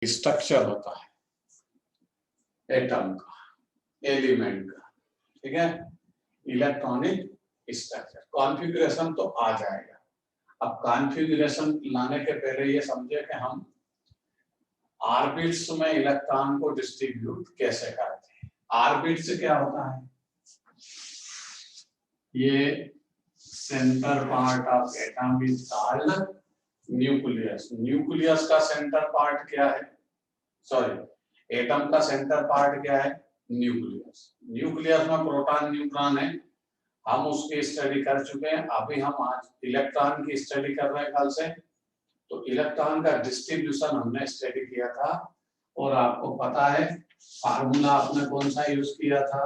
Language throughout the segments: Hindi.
स्ट्रक्चर होता है एटम का, एलिमेंट का, ठीक है, इलेक्ट्रॉनिक स्ट्रक्चर। कॉन्फ़िगरेशन तो आ जाएगा। अब कॉन्फ़िगरेशन लाने के पहले ये समझे कि हम ऑर्बिट्स में इलेक्ट्रॉन को डिस्ट्रीब्यूट कैसे करते हैं। ऑर्बिट्स क्या होता है, ये centre part of atom is called nucleus. Nucleus का सेंटर पार्ट क्या है, सॉरी, एटम का सेंटर पार्ट क्या है, न्यूक्लियस। न्यूक्लियस में प्रोटॉन न्यूट्रॉन है, हम उसकी स्टडी कर चुके हैं। अभी हम आज इलेक्ट्रॉन की स्टडी कर रहे हैं कल से। तो इलेक्ट्रॉन का डिस्ट्रीब्यूशन हमने स्टडी किया था, और आपको पता है फार्मूला आपने कौन सा यूज किया था,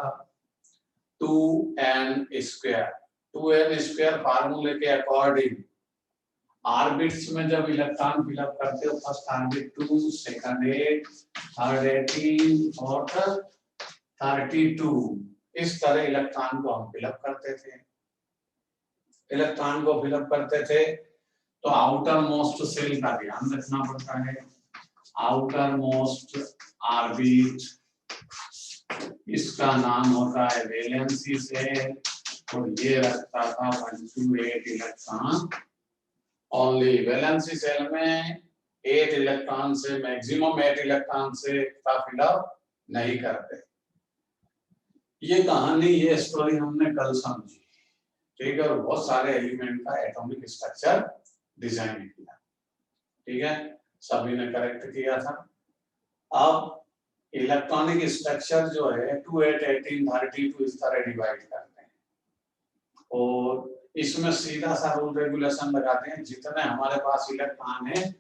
2n स्क्वायर। 2n स्क्वायर फार्मूले के अकॉर्डिंग ऑर्बिट्स में जब इलेक्ट्रॉन फिलअप करते हो, first orbit 2, second 8, third 18, fourth 32, इस तरह इलेक्ट्रॉन को हम फिलअप करते थे। इलेक्ट्रॉन को फिलअप करते थे तो आउटर मोस्ट सेल का ध्यान रखना पड़ता है। आउटर मोस्ट ऑर्बिट, इसका नाम होता है वैलेंसी सेल, और ये रखता था 1 to 8 electron only. Valency shell में 8 इलेक्ट्रॉन से, मैक्सिमम 8 इलेक्ट्रॉन से का फिलअप नहीं करते। ये कहानी, ये स्टोरी हमने कल समझी, ठीक है, और बहुत सारे एलिमेंट का एटॉमिक स्ट्रक्चर डिजाइन किया, ठीक है, सभी ने करेक्ट किया था। अब इलेक्ट्रॉनिक स्ट्रक्चर जो है 2, 8, 18, 32 इस तरह डिवाइड करते हैं, और इसमें सीधा सा रूल रेगुलेशन लगाते हैं, जितने हमारे पास इलेक्ट्रॉन है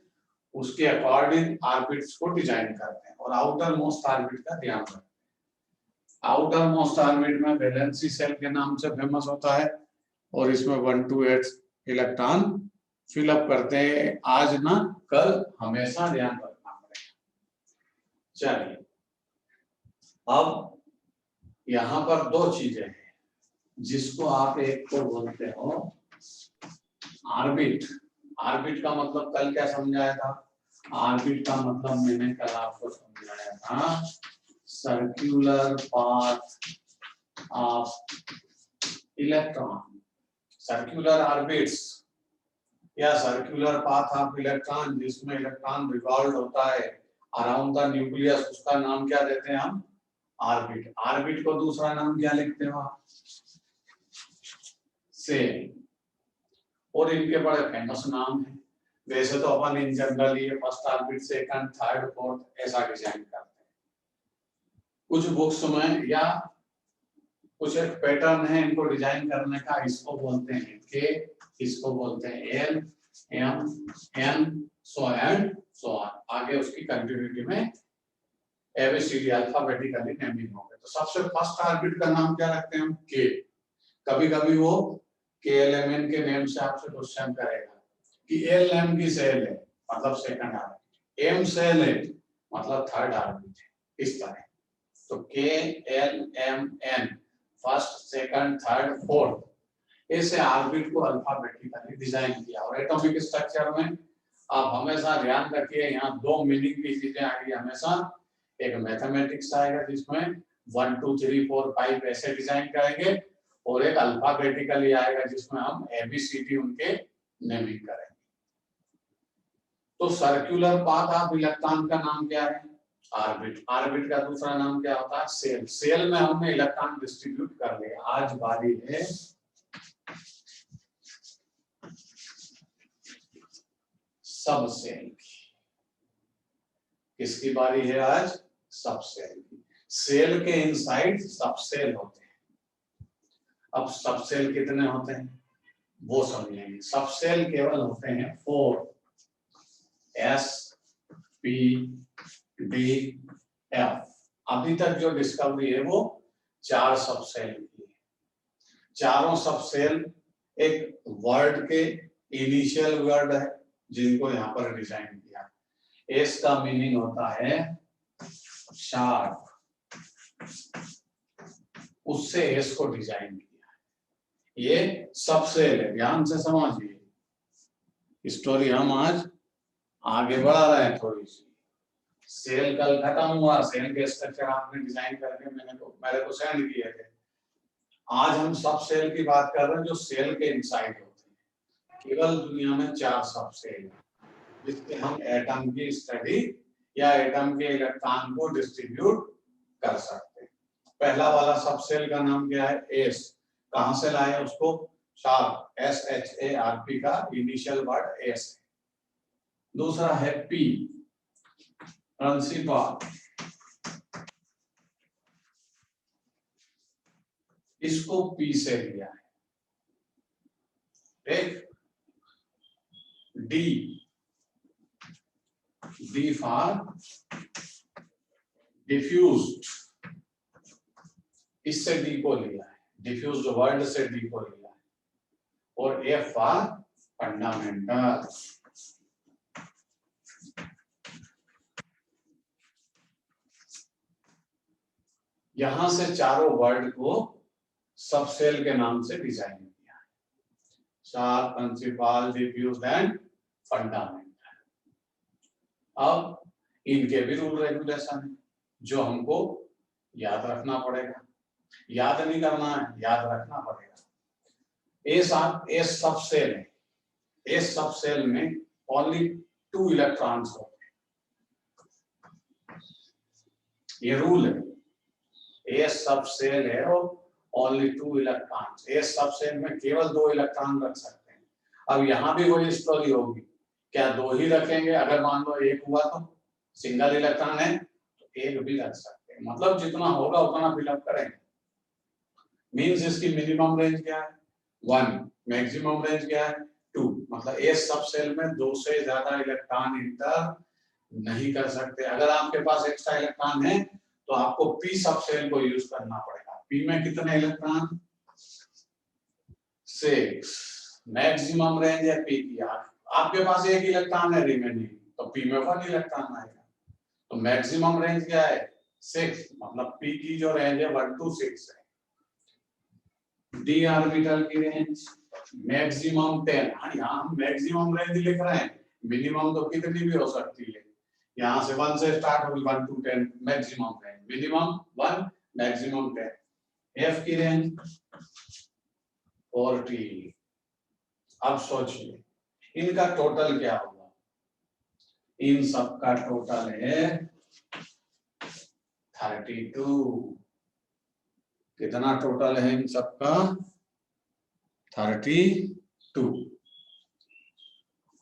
उसके अकॉर्डिंग ऑर्बिट्स को डिजाइन करते हैं, और आउटर मोस्ट ऑर्बिट का ध्यान रखते हैं। आउटर मोस्ट ऑर्बिट में वैलेंसी सेल के नाम से फेमस होता है, और इसमें 1 to 8 इलेक्ट्रॉन फिलअप करते हैं। आज ना कल, हमेशा ध्यान रखना पड़ेगा। चलिए, अब यहाँ पर दो चीजें हैं जिसको आप एक को बोलते हो ऑर्बिट। ऑर्बिट का मतलब कल क्या समझाया था, ऑर्बिट का मतलब मैंने कल आपको समझाया था circular path of electron. Circular orbits या सर्कुलर पाथ ऑफ इलेक्ट्रॉन, जिसमें इलेक्ट्रॉन रिवॉल्व होता है अराउंड द न्यूक्लियस, उसका नाम क्या देते हैं हम, ऑर्बिट। ऑर्बिट को दूसरा नाम क्या लिखते हो आप, सेल। और इनके बड़े फेमस नाम है। वैसे तो अपन इन जनरल ये first orbit, second, third, fourth ऐसा डिजाइन करते हैं। कुछ बुक्स में या कुछ एक पैटर्न है इनको डिजाइन करने का, इसको बोलते हैं के, इसको बोलते हैं L, M, N, so and so on. आगे उसकी कंटिन्यूटी में एबीसीडी अल्फाबेटिकली नेमिंग होंगे। तो सबसे फर्स्ट ऑर्बिट का नाम क्या रखते हैं हम, के। कभी कभी वो KLMN के नेम से आपसे क्वेश्चन करेगा कि LM की सेल है, मतलब सेकंड ऑर्बिट, M सेल है, मतलब थर्ड ऑर्बिट है, इस तरह। तो KLMN first, second, third, fourth, ऐसे ऑर्बिट को अल्फाबेटिकली डिजाइन किया। और एटॉमिक स्ट्रक्चर में आप हमेशा ध्यान रखिए, यहाँ दो मीनिंग की चीजें आएगी हमेशा। एक मैथमेटिक्स आएगा जिसमें 1, 2, 3, 4, 5 ऐसे डिजाइन करेंगे, और एक अल्फाबेटिकली आएगा जिसमें हम ABCD उनके नेमिंग करेंगे। तो सर्कुलर पाथ ऑफ इलेक्ट्रॉन का नाम क्या है, ऑर्बिट। ऑर्बिट का दूसरा नाम क्या होता है, सेल। सेल में हमने इलेक्ट्रॉन डिस्ट्रीब्यूट कर लिया। आज बारी है सब सेल की। किसकी बारी है आज, सब सेल की। सेल के इनसाइड सब सेल होते हैं। अब सब सेल कितने होते हैं वो समझेंगे। सब सेल केवल होते हैं 4, S, P, D, F। अभी तक जो डिस्कवरी है वो 4 सब सेल की है। चारों सब सेल एक वर्ड के इनिशियल वर्ड है जिनको यहाँ पर डिजाइन किया। एस का मीनिंग होता है शार्प, उससे एस को डिजाइन किया। ये सब सेल है, ध्यान से समझिए। स्टोरी हम आज आगे बढ़ा रहे हैं थोड़ी सी। सेल कल खत्म हुआ, सेल के स्ट्रक्चर आपने डिजाइन करके मेरे को सेंड किए थे। आज हम सब सेल की बात कर रहे हैं जो सेल के इनसाइड होते हैं। केवल दुनिया में 4 सब सेल हैं जिसके हम एटम की स्टडी या एटम के इलेक्ट्रॉन को डिस्ट्रीब्यूट कर सकते हैं। पहला वाला सब सेल का नाम क्या है? एस। कहां से लाए उसको? शार्प, SHARP का इनिशियल वर्ड एस। दूसरा है पी, प्रिंसिपल, इसको पी से लिया है। ठीक। डी, डी फॉर डिफ्यूज्ड, इससे डी को लिया है, डिफ्यूज्ड वर्ड से डी को लिया है। और एफ फॉर फंडामेंटल, यहां से चारों वर्ड को सब सेल के नाम से डिजाइन किया है। Sharp, principal, diffused and fundamental. अब इनके भी रूल रेगुलेशन है जो हमको याद रखना पड़ेगा। याद नहीं करना है, याद रखना पड़ेगा। एस सब सेल है, एस सब सेल में ओनली 2 इलेक्ट्रॉन्स होते हैं, ये रूल है। एस सब सेल है और ओनली 2 इलेक्ट्रॉन्स, एस सब सेल में केवल 2 इलेक्ट्रॉन रख सकते हैं। अब यहाँ भी वही स्टोरी होगी, क्या 2 ही रखेंगे? अगर मान लो 1 हुआ तो सिंगल इलेक्ट्रॉन है तो 1 भी रख सकते हैं, मतलब जितना होगा उतना फिलअप करेंगे। मींस इसकी मिनिमम रेंज क्या है? 1, मैक्सिमम रेंज क्या है? 2। मतलब एस सब सेल में 2 से ज्यादा इलेक्ट्रॉन इंटर नहीं कर सकते। अगर आपके पास एक्स्ट्रा इलेक्ट्रॉन है तो आपको पी सब सेल को यूज करना पड़ेगा। पी में कितने इलेक्ट्रॉन? 6। मैक्सिमम रेंज है पी की। आपके पास 1 इलेक्ट्रॉन है रिमेनिंग, तो पी में 1 इलेक्ट्रॉन आएगा। तो मैक्सिमम रेंज क्या है? 6। मतलब पी की जो रेंज है 1 to 6 है। डी ऑर्बिटल की रेंज मैक्सिमम 10। हाँ, यहाँ हम मैक्सिमम रेंज लिख रहे हैं, मिनिमम तो कितनी भी हो सकती है। यहाँ से 1 से स्टार्ट होगी 1 to 10 maximum range, minimum 1, maximum 10। F की रेंज 40। अब सोचिए इनका टोटल क्या होगा? इन सब का टोटल है 32। कितना टोटल है इन सब का? 32।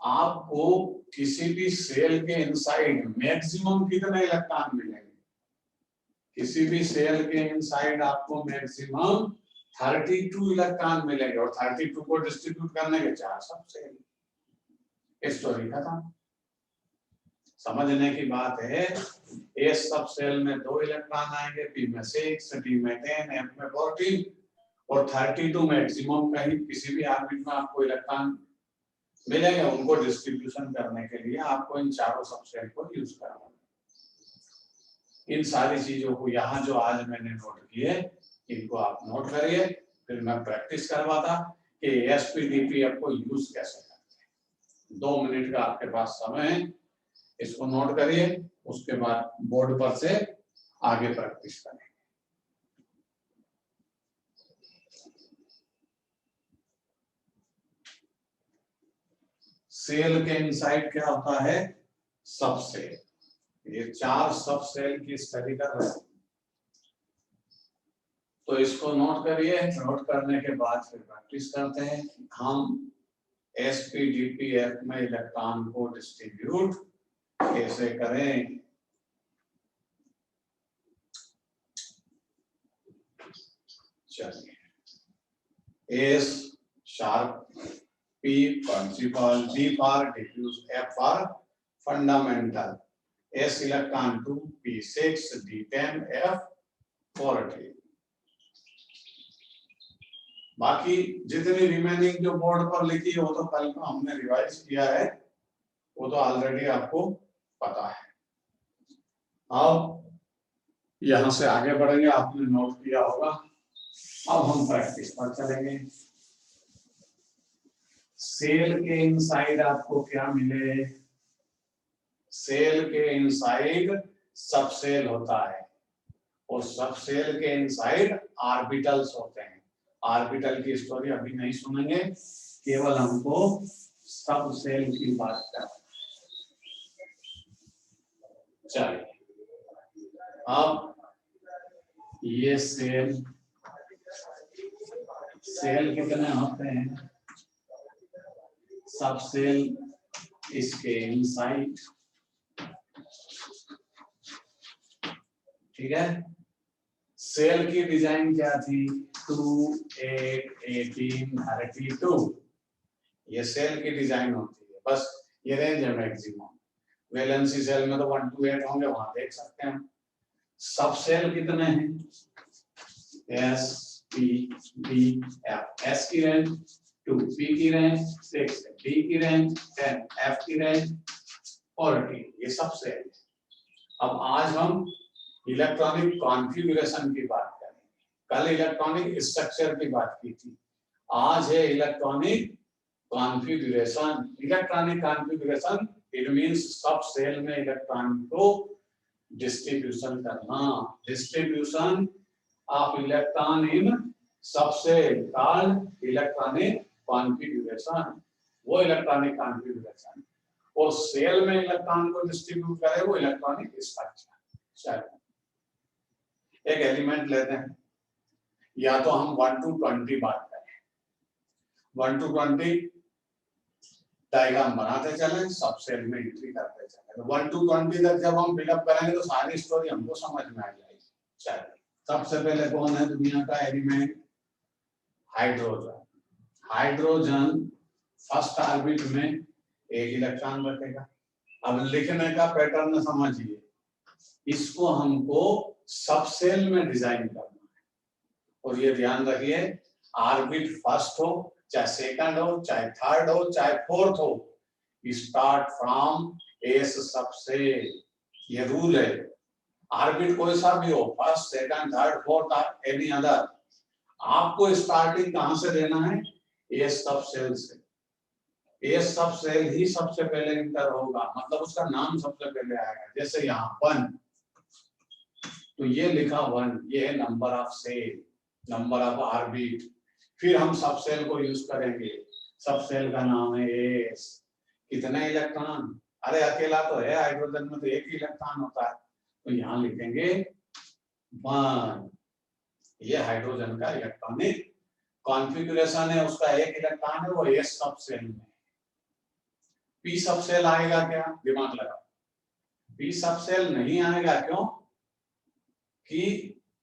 आपको किसी भी सेल के इनसाइड मैक्सिमम कितने इलेक्ट्रॉन मिलेंगे? किसी भी सेल के इनसाइड आपको मैक्सिमम 32 इलेक्ट्रॉन मिलेंगे और 32 को डिस्ट्रीब्यूट करने के 4 सब सेल। स्टोरी खत्म। समझने की बात है, एस सब सेल में 2 इलेक्ट्रॉन आएंगे, पी में 6, डी में 10, एफ में 14 और 32 मैक्सिमम कहीं किसी भी ऑर्बिट में आपको इलेक्ट्रॉन मिलेंगे। उनको डिस्ट्रीब्यूशन करने के लिए आपको इन चारों सब सेल को यूज करना है। इन सारी चीजों को यहाँ जो आज मैंने नोट किए इनको आप नोट करिए, फिर मैं प्रैक्टिस करवाता कि एसपीडीपीएफ को यूज कैसे करते हैं। 2 मिनट का आपके पास समय है, इसको नोट करिए, उसके बाद बोर्ड पर से आगे प्रैक्टिस करें। सेल के इनसाइड क्या होता है? सब सेल। ये 4 सब सेल की स्टडी कर रहे हैं, तो इसको नोट करिए। नोट करने के बाद फिर प्रैक्टिस करते हैं हम एसपीडीपीएफ में इलेक्ट्रॉन को डिस्ट्रीब्यूट कैसे करें। चलिए, S sharp, P principal, D for diffuse, F for fundamental, S electron 2, P 6, D 10, F 40। बाकी जितनी रिमेनिंग जो बोर्ड पर लिखी है वो तो कल को हमने रिवाइज किया है, वो तो ऑलरेडी आपको पता है। अब यहां से आगे बढ़ेंगे, आपने नोट किया होगा। अब हम प्रैक्टिस पर चलेंगे। सेल के इनसाइड आपको क्या मिले? सेल के इनसाइड सब सेल होता है और सब सेल के इनसाइड ऑर्बिटल्स होते हैं। ऑर्बिटल की स्टोरी अभी नहीं सुनेंगे, केवल हमको सब सेल की बात करना। चलिए अब ये सेल कितने होते हैं? सब सेल इसके इनसाइड, ठीक है। सेल की डिजाइन क्या थी? 2, 8, 18, 32 ये सेल की डिजाइन होती है। बस ये रेंज है मैक्सिमम। वैलेंसी सेल में तो 1 to 8 होंगे, वहां देख सकते हैं। सब सेल कितने हैं? S, P, D, F। S की रेंज 2, P की रेंज 6, D की रेंज 10, F की रेंज 40। ये सब सेल। अब आज हम इलेक्ट्रॉनिक कॉन्फ़िगरेशन की बात करेंगे। कल इलेक्ट्रॉनिक स्ट्रक्चर की बात की थी, आज है electronic configuration. Electronic configuration it means सब सेल में इलेक्ट्रॉन को डिस्ट्रीब्यूशन करना। डिस्ट्रीब्यूशन ऑफ इलेक्ट्रॉन इन सब सेल कॉल्ड इलेक्ट्रॉनिक कॉन्फ़िगरेशन। वो इलेक्ट्रॉनिक कॉन्फ़िगरेशन और सेल में इलेक्ट्रॉन को डिस्ट्रीब्यूट करे वो इलेक्ट्रॉनिक स्ट्रक्चर। एक एलिमेंट लेते हैं, या तो हम 1 to 20 बात करें। 1 to 20 डायग्राम बनाते चले, सब सेल में एंट्री करते चले। 1 to 20 तक जब हम फिलअप करेंगे तो सारी स्टोरी हमको समझ में आ जाएगी। चलिए सबसे पहले कौन है दुनिया का element? Hydrogen. Hydrogen first orbit में एक इलेक्ट्रॉन रखेगा। अब लिखने का पैटर्न समझिए, इसको हमको सब सेल में डिजाइन करना है। और ये ध्यान रखिए, ऑर्बिट फर्स्ट हो चाहे सेकंड हो चाहे थर्ड हो चाहे फोर्थ हो, स्टार्ट फ्रॉम एस सब सेल। ये रूल है। ऑर्बिट कोई सा भी हो, first second third fourth any other, आपको स्टार्टिंग कहां से देना है? एस सब सेल से। एस सब सेल ही सबसे पहले इंटर होगा, मतलब उसका नाम सबसे पहले आएगा। जैसे यहाँ 1 तो ये लिखा 1, ये है number of shell, number of orbit. फिर हम सब सेल को यूज करेंगे। सब सेल का नाम है एस। कितने इलेक्ट्रॉन? अरे अकेला तो है, हाइड्रोजन में तो एक ही इलेक्ट्रॉन होता है, तो यहाँ लिखेंगे 1। ये हाइड्रोजन का इलेक्ट्रॉनिक कॉन्फ़िगरेशन है, उसका एक इलेक्ट्रॉन है, वो एस सब सेल में। पी सब सेल आएगा क्या? दिमाग लगाओ। पी सब सेल नहीं आएगा, क्यों? कि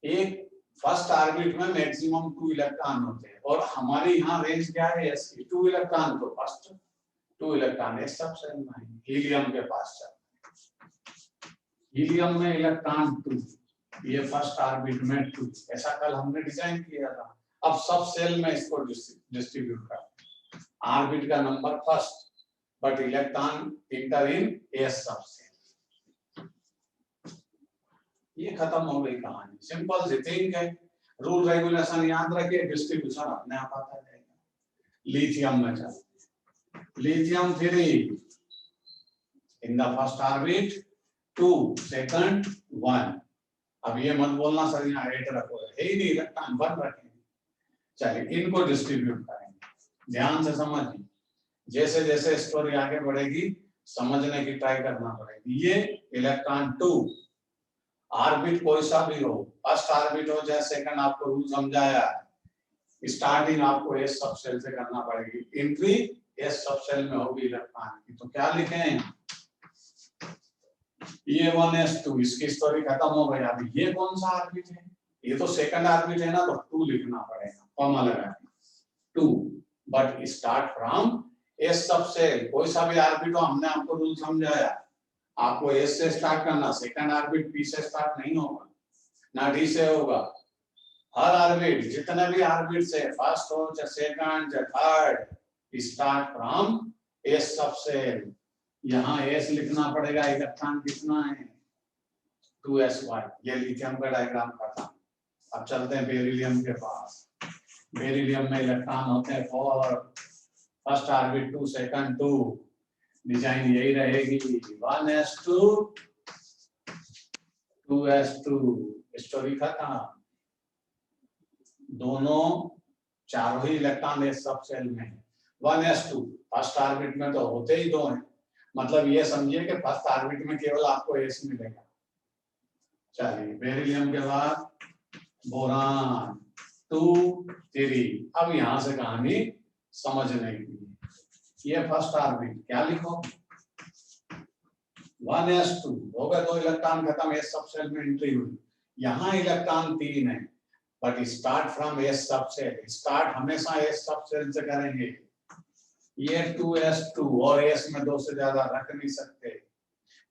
एक फर्स्ट ऑर्बिट में मैक्सिमम 2 इलेक्ट्रॉन होते हैं और हमारे यहाँ रेंज क्या है? एस की 2 इलेक्ट्रॉन, तो फर्स्ट 2 इलेक्ट्रॉन एस सब सेल में आएंगे। हीलियम के पास चल, हीलियम में इलेक्ट्रॉन 2, ये फर्स्ट ऑर्बिट में 2। ऐसा कल हमने डिजाइन किया था। अब सब सेल में इसको डिस्ट्रीब्यूट कर, ऑर्बिट का number first but electron inter in S सब सेल। ये खत्म हो गई कहानी। सिंपल सी थिंग है, रूल रेगुलेशन याद रखिए, डिस्ट्रीब्यूशन अपने आप आता जाएगा। लिथियम में चल, lithium 3 in the first orbit 2, second 1। अब ये मत बोलना सर यहाँ 8 रखो, है ही नहीं, इलेक्ट्रॉन 1 रखेंगे। चलिए इनको डिस्ट्रीब्यूट करेंगे। ध्यान से समझिए, जैसे जैसे स्टोरी आगे बढ़ेगी समझने की ट्राई करना पड़ेगी। ये इलेक्ट्रॉन 2 ऑर्बिट कोई सा भी हो, फर्स्ट ऑर्बिट हो चाहे सेकंड, आपको रूल समझाया है। स्टार्टिंग आपको एस सब सेल से करना पड़ेगी, एंट्री एस सब सेल में होगी इलेक्ट्रॉन की। तो क्या लिखें? ये 1s2, इसकी स्टोरी खत्म हो गई। अब ये कौन सा ऑर्बिट है? ये तो सेकंड ऑर्बिट है ना, तो 2 लिखना पड़ेगा, कॉमा लगा के 2, बट स्टार्ट फ्रॉम एस सब सेल। कोई सा भी ऑर्बिट हो, हमने आपको रूल समझाया, आपको एस से स्टार्ट करना, सेकंड ऑर्बिट पी से स्टार्ट नहीं होगा, ना डी से होगा। हर ऑर्बिट, जितने भी ऑर्बिट से, फर्स्ट हो चाहे सेकंड चाहे थर्ड, स्टार्ट फ्रॉम एस सब सेल। यहाँ एस लिखना पड़ेगा, इलेक्ट्रॉन कितना है? 2s1। ये लिथियम का डायग्राम खत्म। अब चलते हैं बेरिलियम के पास। बेरिलियम में इलेक्ट्रॉन होते हैं 4, फर्स्ट ऑर्बिट 2, सेकंड 2, डिजाइन यही रहेगी 1s2 2s2, स्टोरी खत्म। दोनों चारों ही इलेक्ट्रॉन एस सब सेल में है। 1s2 फर्स्ट ऑर्बिट में तो होते ही दो हैं, मतलब ये समझिए कि फर्स्ट ऑर्बिट में केवल आपको एस मिलेगा। चलिए बेरिलियम के बाद बोरान 2 3। अब यहां से कहानी समझने की, ये फर्स्ट ऑर्बिट क्या लिखो 1s2 हो गए, 2 इलेक्ट्रॉन खत्म, एस सब सेल में एंट्री हुई। यहाँ इलेक्ट्रॉन 3 है, बट स्टार्ट फ्रॉम एस सब सेल, स्टार्ट हमेशा एस सब सेल से करेंगे। ये 2s2 और एस में 2 से ज्यादा रख नहीं सकते।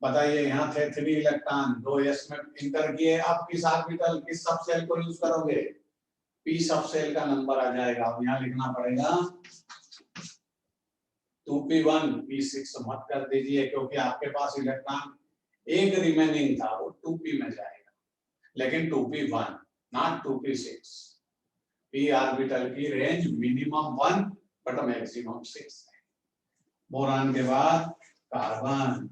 बताइए यहाँ थे 3 इलेक्ट्रॉन, 2 एस में इंटर किए, अब किस ऑर्बिटल किस सब सेल को यूज करोगे, पी सब सेल का नंबर आ जाएगा। अब यहाँ लिखना पड़ेगा 2p1 p6 मत कर दीजिए, क्योंकि आपके पास इलेक्ट्रॉन एक रिमेनिंग था, वो 2p में जाएगा, लेकिन 2p1 not 2p6। p orbital की रेंज मिनिमम 1 बट मैक्सिमम 6 है। बोरान के बाद कार्बन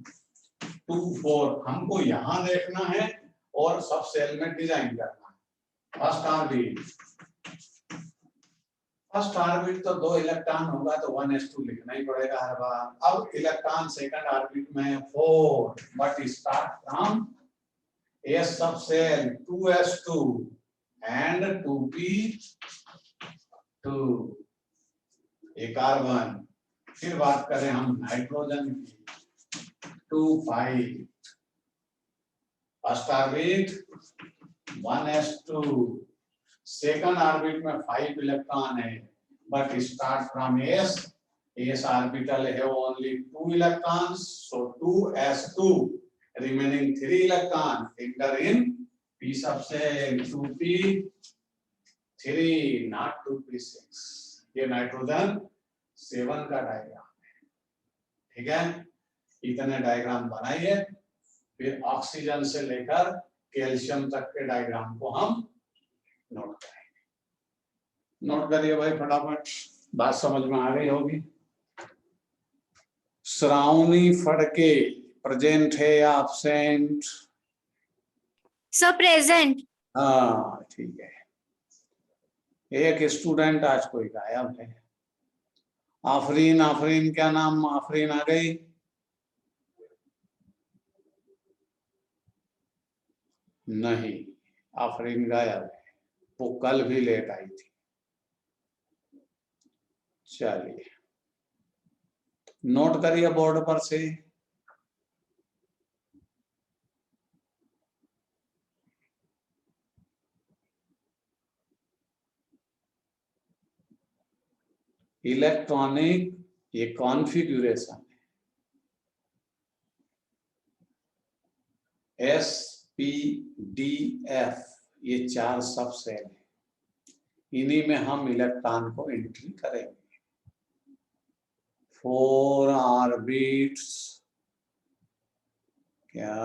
2 4, हमको यहां देखना है और सब सेल में डिजाइन करना है। फर्स्ट ऑर्बिट तो 2 इलेक्ट्रॉन होगा तो 1s2 लिखना ही पड़ेगा हर बार। अब इलेक्ट्रॉन सेकंड ऑर्बिट में 4, बट स्टार्ट फ्रॉम एस सब सेल 2s2 एंड 2p2, एक कार्बन। फिर बात करें हम नाइट्रोजन की 2 5, first orbit 1s2, second orbit में 5 इलेक्ट्रॉन है, but start from S, S orbital है only 2 electrons, so 2s2, remaining 3 electron filling in p subshell 2p3 not 2p6। ये नाइट्रोजन 7 का डायग्राम है, ठीक है। इतने डायग्राम बनाइए, फिर ऑक्सीजन से लेकर कैल्शियम तक के डायग्राम को हम नोट करेंगे। नोट करिए भाई फटाफट, बात समझ में आ गई होगी। श्रावणी फड़के प्रेजेंट है या एब्सेंट? Sir present. हाँ ठीक है। एक स्टूडेंट आज कोई गायब है। आफरीन, आफरीन क्या नाम, आफरीन आ गई? नहीं, आफरीन गायब है, वो कल भी लेट आई थी। चलिए नोट करिए बोर्ड पर से। इलेक्ट्रॉनिक ये कॉन्फ़िगरेशन है, SPDF, ये 4 सब सेल है, इन्हीं में हम इलेक्ट्रॉन को एंट्री करेंगे। 4 ऑर्बिट्स, क्या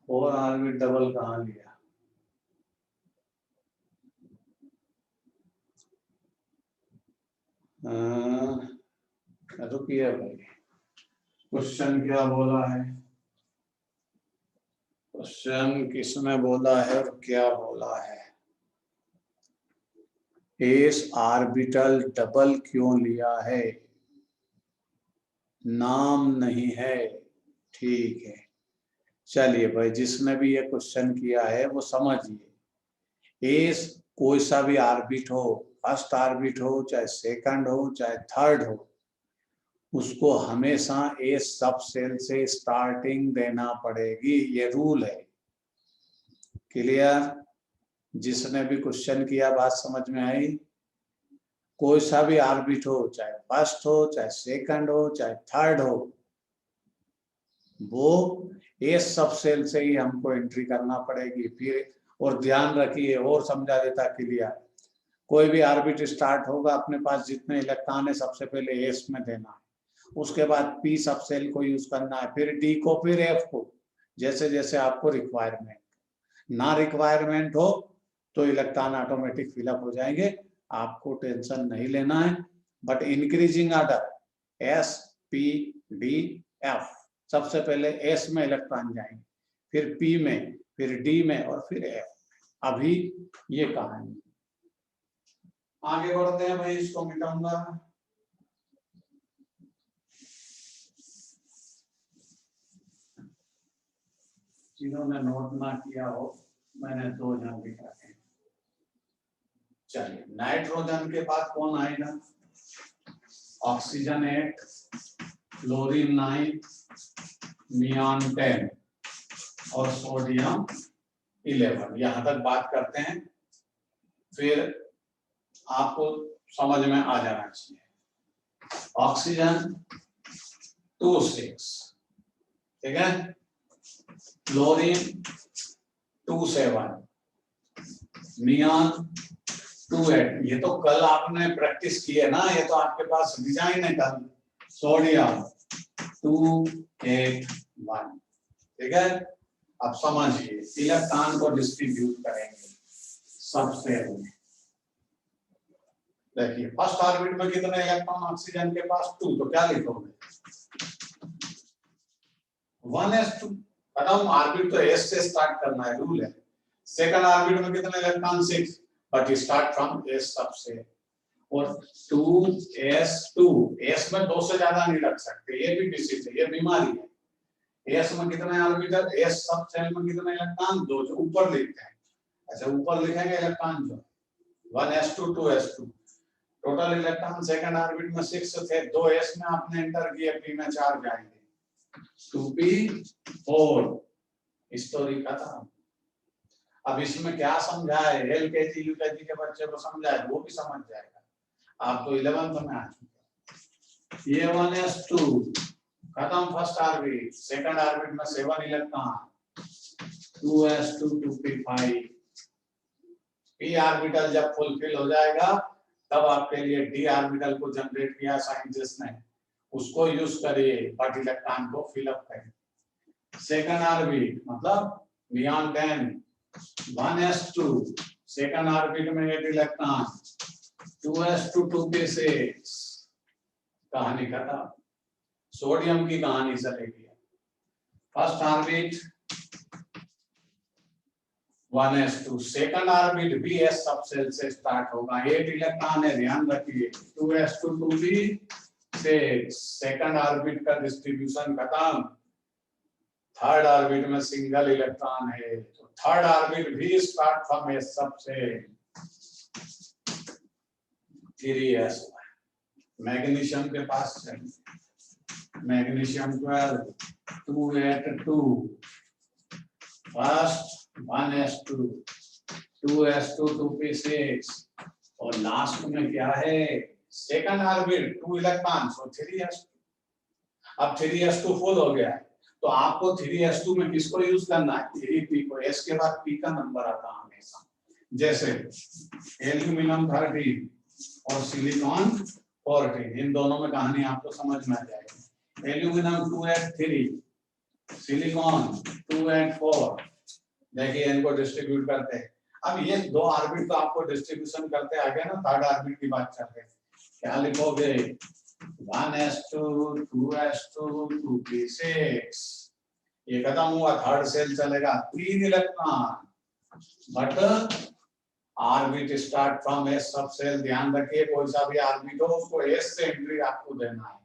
4 ऑर्बिट डबल कहाँ लिया? रुकिए भाई, क्वेश्चन क्या बोला है, क्वेश्चन किसने बोला है और क्या बोला है? एस ऑर्बिटल डबल क्यों लिया है? नाम नहीं है, ठीक है। चलिए भाई, जिसने भी ये क्वेश्चन किया है वो समझिए, एस कोई सा भी ऑर्बिट हो, फर्स्ट ऑर्बिट हो चाहे सेकंड हो चाहे थर्ड हो, उसको हमेशा एस सब सेल से स्टार्टिंग देना पड़ेगी, ये रूल है। क्लियर? जिसने भी क्वेश्चन किया बात समझ में आई? कोई सा भी ऑर्बिट हो, चाहे फर्स्ट हो चाहे सेकंड हो चाहे थर्ड हो, वो एस सब सेल से ही हमको एंट्री करना पड़ेगी। फिर और ध्यान रखिए, और समझा देता क्लियर, कोई भी ऑर्बिट स्टार्ट होगा, अपने पास जितने इलेक्ट्रॉन है सबसे पहले एस में देना है, उसके बाद पी सब सेल को यूज करना है, फिर डी को, फिर एफ को, जैसे जैसे आपको रिक्वायरमेंट। ना रिक्वायरमेंट हो तो इलेक्ट्रॉन ऑटोमेटिक फिलअप हो जाएंगे, आपको टेंशन नहीं लेना है। But increasing order S P D F, सबसे पहले एस में इलेक्ट्रॉन जाएंगे, फिर पी में, फिर डी में और फिर एफ। अभी ये कहानी, आगे बढ़ते हैं भाई, इसको मिटाऊंगा। जिन्होंने नोट ना किया हो, मैंने 2 जन लिखा है। चलिए, नाइट्रोजन के बाद कौन आएगा? ऑक्सीजन 8, क्लोरीन 9, नियॉन 10 और सोडियम 11। यहां तक बात करते हैं, फिर आपको समझ में आ जाना चाहिए। ऑक्सीजन 2,6, ठीक है, क्लोरीन 2,7, नियॉन 2,8। ये तो कल आपने प्रैक्टिस की है ना, ये तो आपके पास डिजाइन है कल। सोडियम 2,8,1, ठीक है। अब समझिए, इलेक्ट्रॉन को डिस्ट्रीब्यूट करेंगे सबसे। देखिए, फर्स्ट ऑर्बिट में कितने इलेक्ट्रॉन ऑक्सीजन के पास? 2, तो क्या लिखोगे? 1s2। खत्म, ऑर्बिट तो s से स्टार्ट करना है, रूल है। सेकंड ऑर्बिट में कितने electron? 6, but start from s सबसे। और 2s2, s में 2 से ज्यादा नहीं रख सकते, ये भी डिसीज है, ये बीमारी है। s में कितने ऑर्बिटल? s सब सेल में कितने इलेक्ट्रॉन? 2, जो ऊपर लिखते हैं। अच्छा, ऊपर लिखेंगे इलेक्ट्रॉन जो 1s2 2s2। Total electron second orbit में 6 थे, 2s में आपने एंटर किए, p में 4 जाएंगे, 2p4। स्टोरी खत्म। अब इसमें क्या समझाए? एलकेजी यूकेजी के बच्चे को समझाए, वो भी समझ जाएगा। आप तो 11th में आ चुके। ये 1s2 खत्म, फर्स्ट ऑर्बिट। सेकंड ऑर्बिट में 7 electron, 2s2 2p5। p orbital जब फुलफिल हो जाएगा, तब आपके लिए डी ऑर्बिटल को जनरेट किया साइंटिस्ट ने, उसको यूज करिए, बट इलेक्ट्रॉन को फिलअप करिए। सेकंड ऑर्बिट मतलब नियॉन 10, 1s2, सेकंड ऑर्बिट में 8 इलेक्ट्रॉन, 2s2 2p6। कहानी खत्म। सोडियम की कहानी चलेगी। First orbit 1s2, second orbit भी s सबसेल से स्टार्ट होगा, 8 इलेक्ट्रॉन है, ध्यान रखिए। 2s2 2p6, सेकंड ऑर्बिट का डिस्ट्रीब्यूशन खत्म। थर्ड ऑर्बिट में सिंगल इलेक्ट्रॉन है, तो थर्ड ऑर्बिट भी स्टार्ट फ्रॉम s सबसे। 3s। मैग्नीशियम के पास चलिए, magnesium 12, 2s2, first 1s2, 2s2 2p6, और लास्ट में क्या है? सेकंड ऑर्बिट 2 इलेक्ट्रॉन, सो 3s2। अब 3s2 फुल हो गया है, तो आपको 3s2 में किसको यूज करना है? 3p को। s के बाद p का नंबर आता है हमेशा। जैसे एल्यूमिनियम 13 और सिलिकॉन 14, इन दोनों में कहानी आपको समझ में आ जाएगी। Aluminium 2s3, silicon 2s4। देखिए, इनको डिस्ट्रीब्यूट करते हैं। अब ये 2 ऑर्बिट तो आपको डिस्ट्रीब्यूशन करते आ गए ना, थर्ड ऑर्बिट की बात कर रहे हैं। क्या लिखोगे? 1s2 2s2 2p6। ये खत्म हुआ, थर्ड सेल चलेगा, 3 electron, but orbit start from s सब सेल। ध्यान रखिए, कोई सा भी ऑर्बिट हो, उसको s से एंट्री आपको देना है।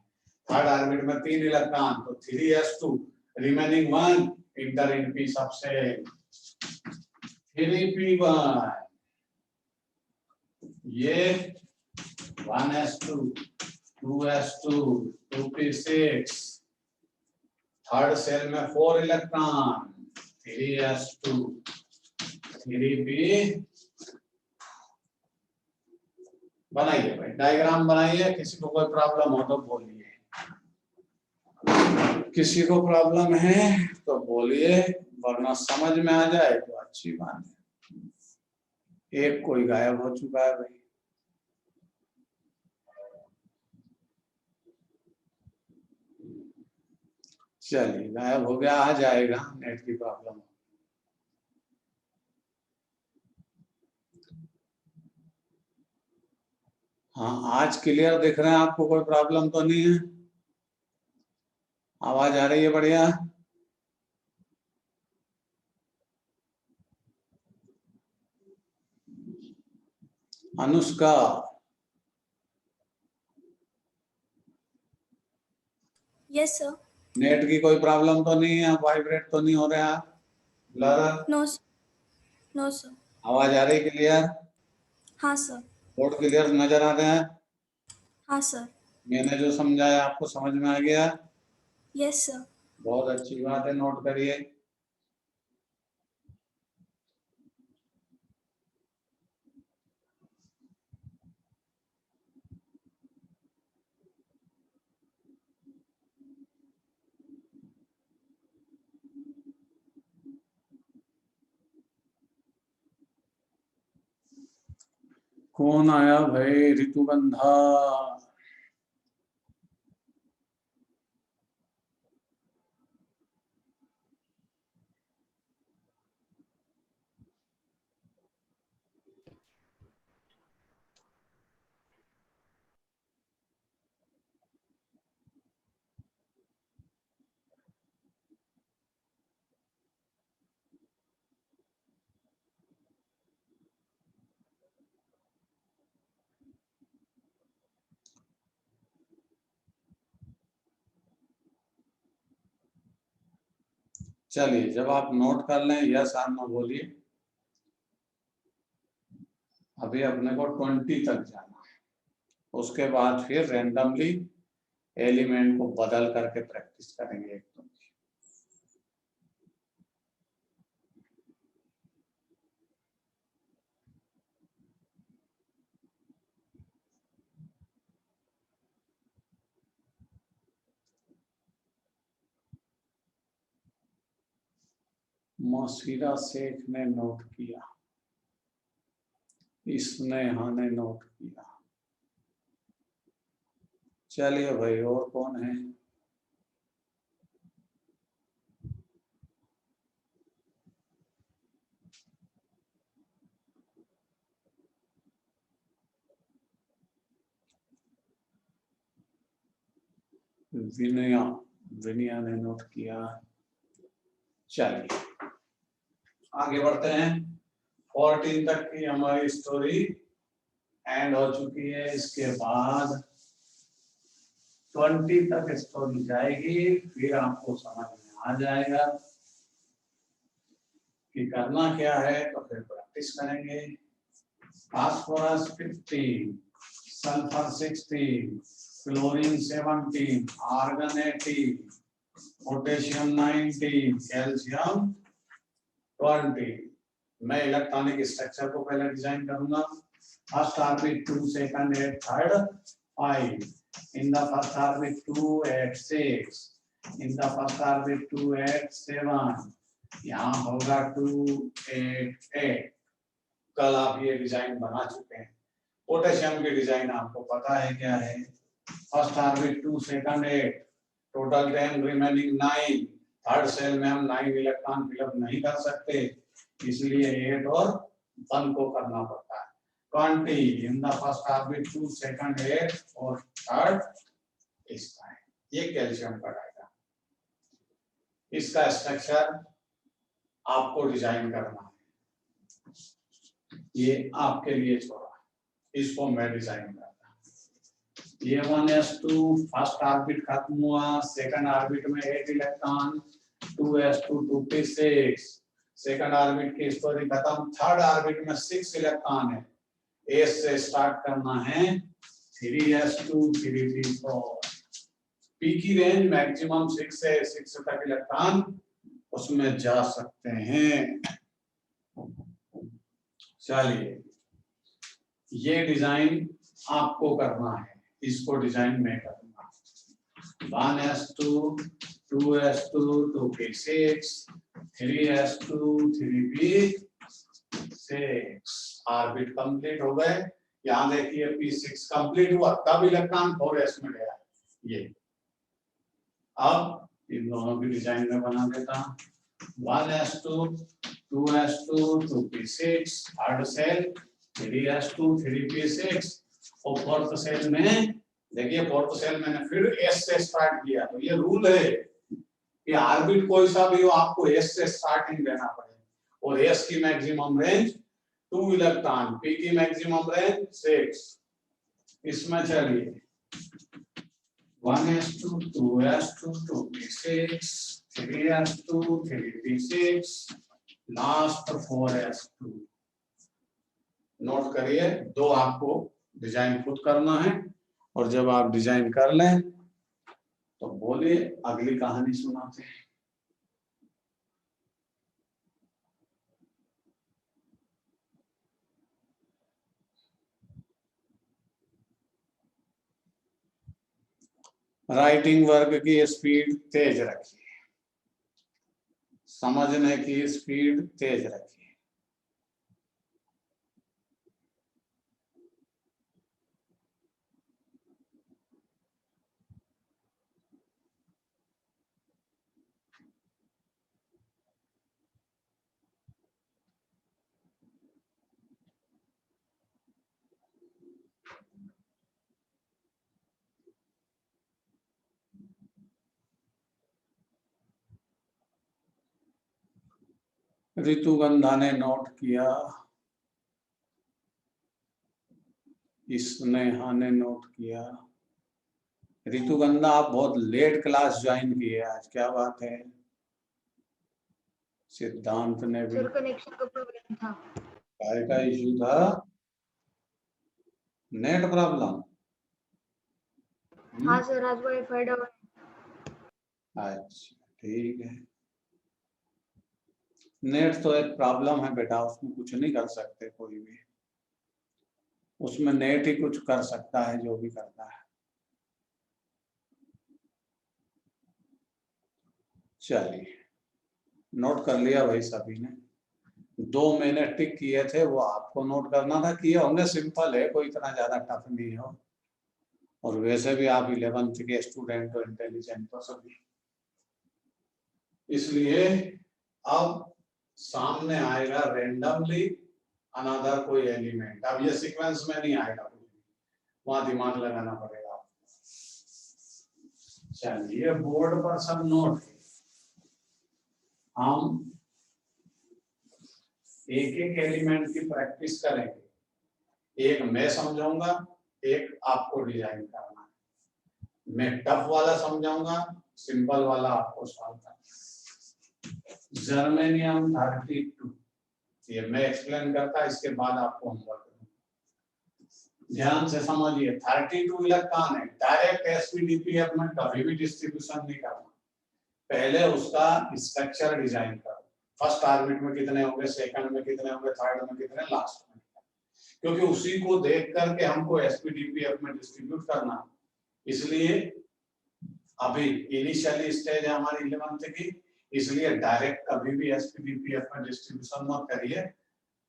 थर्ड ऑर्बिट में 3 इलेक्ट्रॉन, तो 3s2, रिमेनिंग 1 इंटर इन p सब सेल, 3p1। ये 1s2 2s2 2p6, third shell में 4 इलेक्ट्रॉन, 3s2 3p। बनाइए भाई, डायग्राम बनाइए। किसी को कोई प्रॉब्लम हो तो बोलिए, किसी को प्रॉब्लम है तो बोलिए, वरना समझ में आ जाए तो अच्छी बात है। एक कोई गायब हो चुका है भाई। चलिए, गायब हो गया, आ जाएगा, नेट की प्रॉब्लम। हाँ, आज क्लियर दिख रहे हैं आपको? कोई प्रॉब्लम तो नहीं है? आवाज आ रही है बढ़िया? Anushka, Yes, sir. नेट की कोई प्रॉब्लम तो नहीं है? वाइब्रेट तो नहीं हो रहा? Blur? No, sir. No, sir. आवाज आ रही क्लियर? हाँ सर. कोड क्लियर नजर आ रहे हैं? हाँ सर. मैंने जो समझाया आपको समझ में आ गया? Yes, sir. बहुत अच्छी बात है, नोट करिए। कौन आया भाई? ऋतुगंधा। चलिए, जब आप नोट कर लें यस और नो बोलिए। अभी अपने को 20 तक जाना है, उसके बाद फिर रैंडमली एलिमेंट को बदल करके प्रैक्टिस करेंगे एक दो। मौसीरा शेख ने नोट किया, स्नेहा ने नोट किया। चलिए भाई, और कौन है? विनया, विनया ने नोट किया। चलिए आगे बढ़ते हैं। 14 तक की हमारी स्टोरी एंड हो चुकी है। इसके बाद 20 तक स्टोरी जाएगी, फिर आपको समझ में आ जाएगा कि करना क्या है, तो फिर प्रैक्टिस करेंगे। Phosphorus 15, sulphur 16, chlorine 17, argon 18, potassium 19, calcium 20। मैं इलेक्ट्रॉनिक स्ट्रक्चर को पहले डिजाइन करूंगा। First orbit 2, second 8, third 5। In the first orbit 2 8 6, in the first orbit 2 8 7, यहाँ होगा 2 8 8। कल आप ये डिजाइन बना चुके हैं। पोटेशियम की डिजाइन आपको पता है क्या है? First orbit 2, second 8, total 10, remaining 9। Third shell में हम 9 इलेक्ट्रॉन फिलअप नहीं कर सकते, इसलिए 8 और 1 को करना पड़ता है। 20 इन द फर्स्ट ऑर्बिट 2, सेकंड 8 और थर्ड इसका है। ये कैल्शियम का डायग्राम। इसका स्ट्रक्चर आपको डिजाइन करना है, ये आपके लिए छोड़ा, इसको मैं डिजाइन करता हूं। ये 1s2 फर्स्ट ऑर्बिट खत्म हुआ, सेकंड ऑर्बिट में 8 electron, 2s2 2p6, second orbit की स्टोरी खत्म। थर्ड ऑर्बिट में 6 इलेक्ट्रॉन है, एस से स्टार्ट करना है, 3s2 3p4। पी की रेंज मैक्सिमम 6 से 6 तक इलेक्ट्रॉन उसमें जा सकते हैं। चलिए, ये डिजाइन आपको करना है, इसको डिजाइन मैं करूंगा। 1s2 2s2 2p6 3s2 3p6। Orbit complete हो गए। यहाँ देखिए p6 कंप्लीट हुआ, तब इलेक्ट्रॉन 4s में गया। ये अब इन दोनों की डिजाइन में बना देता हूं। 1s2 2s2 2p6, third cell 3s2 3p6 और फोर्थ सेल में देखिए, फोर्थ सेल मैंने फिर एस से स्टार्ट किया, तो ये रूल है कि ऑर्बिट कोई सा भी हो आपको एस से स्टार्टिंग देना पड़ेगा, और एस की मैक्सिमम रेंज 2 इलेक्ट्रॉन, पी की मैक्सिमम रेंज 6। इसमें चलिए 1s2 2s2 2p6 3s2 3p6 last 4s2। Note करिए, 2 आपको डिजाइन खुद करना है, और जब आप डिजाइन कर लें तो बोलिए अगली कहानी सुनाते हैं। राइटिंग वर्क की स्पीड तेज रखिए, समझने की स्पीड तेज रखिए। ऋतुगंधा ने नोट किया, स्नेहा ने नोट किया। ऋतुगंधा आप बहुत लेट क्लास ज्वाइन की है आज, क्या बात है? सिद्धांत ने भी। सर कनेक्शन का प्रॉब्लम था। काय का इशू था? Net problem? हाँ सर, आज वाईफाई डाउन। अच्छा ठीक है, नेट तो एक प्रॉब्लम है बेटा, उसमें कुछ नहीं कर सकते कोई भी, उसमें नेट ही कुछ कर सकता है जो भी करता है। चलिए, नोट कर लिया भाई सभी ने। 2 मैंने टिक किए थे, वो आपको नोट करना था, किए होंगे, सिंपल है, कोई इतना ज्यादा टफ नहीं हो, और वैसे भी आप 11th के स्टूडेंट हो, इंटेलिजेंट हो सभी, इसलिए अब सामने आएगा रेंडमली अनदर कोई एलिमेंट। अब ये सीक्वेंस में नहीं आएगा, वहां दिमाग लगाना पड़ेगा आपको। चलिए, बोर्ड पर सब नोट, हम एक एक एलिमेंट की प्रैक्टिस करेंगे। एक मैं समझाऊंगा, एक आपको डिजाइन करना है। मैं टफ वाला समझाऊंगा, सिंपल वाला आपको सॉल्व करना है। जर्मेनियम 32, ये मैं एक्सप्लेन करता, इसके बाद आपको होमवर्क दूंगा। ध्यान से समझिए, 32 इलेक्ट्रॉन है, डायरेक्ट एसपीडीपीएफ में कभी भी डिस्ट्रीब्यूशन नहीं करना, पहले उसका स्ट्रक्चर डिजाइन करो। फर्स्ट ऑर्बिट में कितने होंगे, सेकंड में कितने होंगे, थर्ड में कितने, लास्ट में, क्योंकि उसी को देख करके हमको एसपीडीपीएफ में डिस्ट्रीब्यूट करना। इसलिए अभी इनिशियली स्टेज है हमारी 11th की, इसलिए डायरेक्ट कभी भी एसपीडीपीएफ में डिस्ट्रीब्यूशन मत करिए,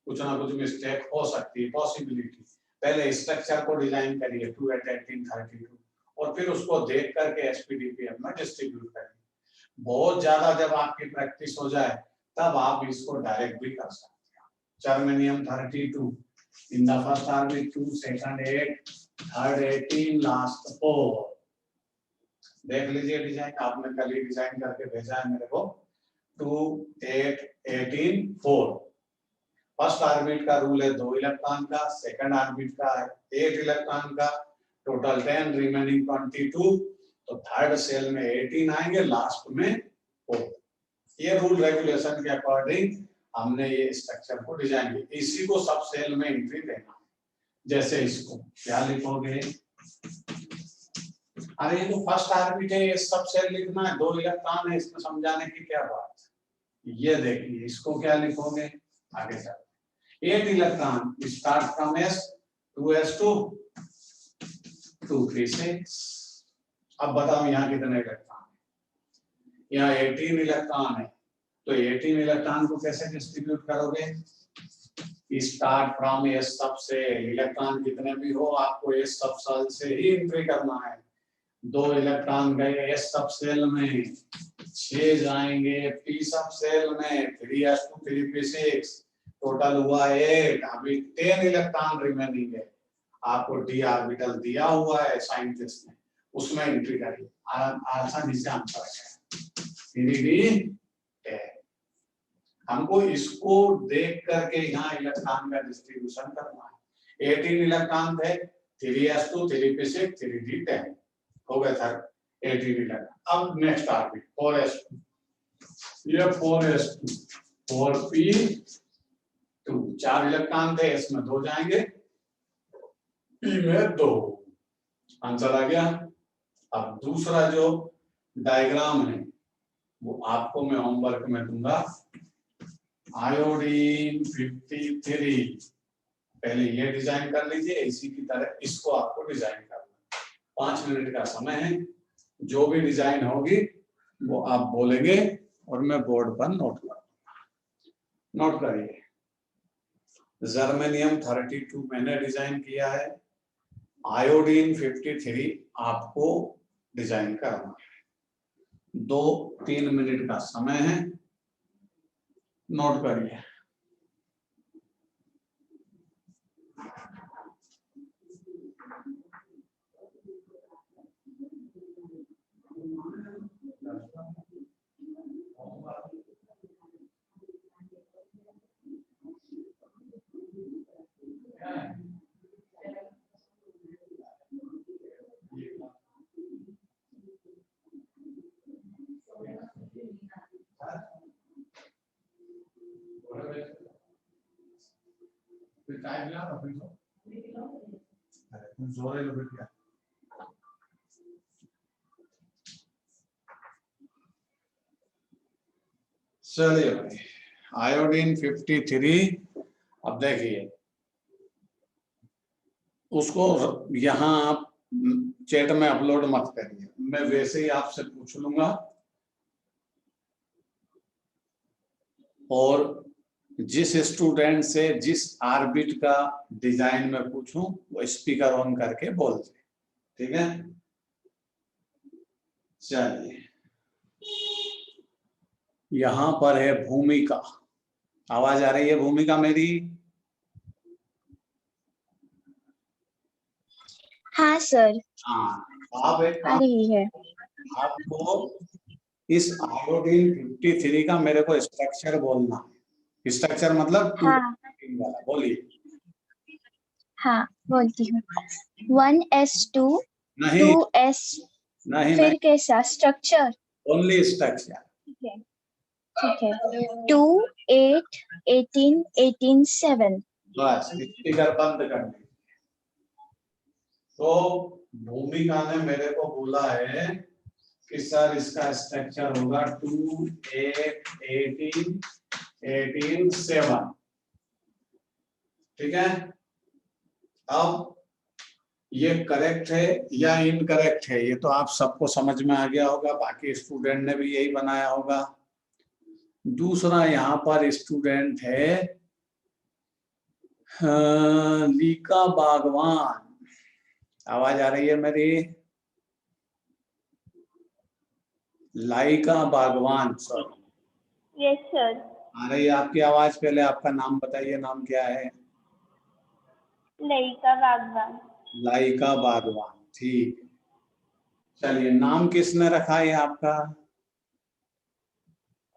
कुछ ना कुछ मिस्टेक हो सकती है, पॉसिबिलिटी। पहले स्ट्रक्चर को डिजाइन करिए 2 8 18 32, और फिर उसको देख करके एसपीडीपीएफ में डिस्ट्रीब्यूट करिए। बहुत ज्यादा जब आपकी प्रैक्टिस हो जाए तब आप इसको डायरेक्ट भी कर सकते हैं। Germanium 32, in the first orbit 2, second 8, third 18, last 4। देख लीजिए डिजाइन, आपने कल ही डिजाइन करके भेजा है मेरे को। 2 8 18 4। फर्स्ट ऑर्बिट का रूल है 2 इलेक्ट्रॉन का, सेकंड ऑर्बिट का 8 इलेक्ट्रॉन का, टोटल 10, रिमेनिंग 22। तो थर्ड सेल में 18 आएंगे, लास्ट में 4। ये रूल रेगुलेशन के अकॉर्डिंग हमने ये स्ट्रक्चर को डिजाइन किया। इसी को सब सेल में एंट्री देना, जैसे इसको क्या लिखोगे, अरे ये तो फर्स्ट ऑर्बिट है, ये सब सेल लिखना है, 2 इलेक्ट्रॉन है, इसमें समझाने की क्या बात है। ये देखिए, इसको क्या लिखोगे, आगे चल 8 electron, start from s 2s2 2 3 6। अब बताओ यहाँ कितने इलेक्ट्रॉन है, यहाँ 18 इलेक्ट्रॉन है, तो 18 इलेक्ट्रॉन को कैसे डिस्ट्रीब्यूट करोगे, स्टार्ट फ्रॉम एस सब से, इलेक्ट्रॉन कितने भी हो आपको एस सब सेल से ही एंट्री करना है। 2 इलेक्ट्रॉन गए एस सब सेल में, 6 जाएंगे पी सब सेल में, 3s2 3p6, टोटल हुआ 8। अभी 10 इलेक्ट्रॉन रिमेनिंग है, आपको डी ऑर्बिटल दिया हुआ है साइंटिस्ट ने, उसमें एंट्री करिए, आसानी से आंसर है। हमको इसको देख करके यहाँ इलेक्ट्रॉन का डिस्ट्रीब्यूशन करना है। 18 इलेक्ट्रॉन थे, 3s2 3p6 3d10 हो गए सर 18 इलेक्ट्रॉन। अब नेक्स्ट ऑर्बिट 4s2, ये 4s2 4p2 4 इलेक्ट्रॉन थे, इसमें 2 जाएंगे, p में 2, आंसर आ गया। अब दूसरा जो डायग्राम है वो आपको मैं होमवर्क में दूंगा। आयोडीन 53, पहले ये डिजाइन कर लीजिए, इसी की तरह इसको आपको डिजाइन करना। 5 मिनट का समय है, जो भी डिजाइन होगी वो आप बोलेंगे और मैं बोर्ड पर नोट करूंगा। नोट करिए, जर्मेनियम 32 मैंने डिजाइन किया है, आयोडीन 53 आपको डिजाइन करना है। 2-3 मिनट का समय है, नोट करिए। चलिए भाई, आयोडीन 53, अब देखिए उसको यहाँ आप चैट में अपलोड मत करिए, मैं वैसे ही आपसे पूछ लूंगा, और जिस स्टूडेंट से जिस ऑर्बिट का डिजाइन में पूछूं वो स्पीकर ऑन करके बोलते, ठीक है। चलिए, यहां पर है भूमिका, आवाज आ रही है भूमिका मेरी? हाँ सर, हाँ, आप एक आ काम, रही है। आपको इस आयोडीन 53 का मेरे को स्ट्रक्चर बोलना है। स्ट्रक्चर मतलब हाँ वाला, बोलिए। हाँ बोलती हूँ। 1s2 नहीं 2s, नहीं फिर नहीं, कैसा स्ट्रक्चर? Only structure. ठीक है 2 8 18 18 7। बस स्पीकर बंद कर दीजिए। तो भूमिका ने मेरे को बोला है कि सर इसका स्ट्रक्चर होगा 2 8 18 18 7, ठीक है। अब ये करेक्ट है या इनकरेक्ट है ये तो आप सबको समझ में आ गया होगा, बाकी स्टूडेंट ने भी यही बनाया होगा। दूसरा यहाँ पर स्टूडेंट है लीका बागवान, आवाज आ रही है मेरी? लाइका बागवान, सॉरी। Yes sir. आ रही है आपकी आवाज? पहले आपका नाम बताइए, नाम क्या है? लइका बागवान। लाइका बागवान, ठीक है। चलिए, नाम किसने रखा है आपका?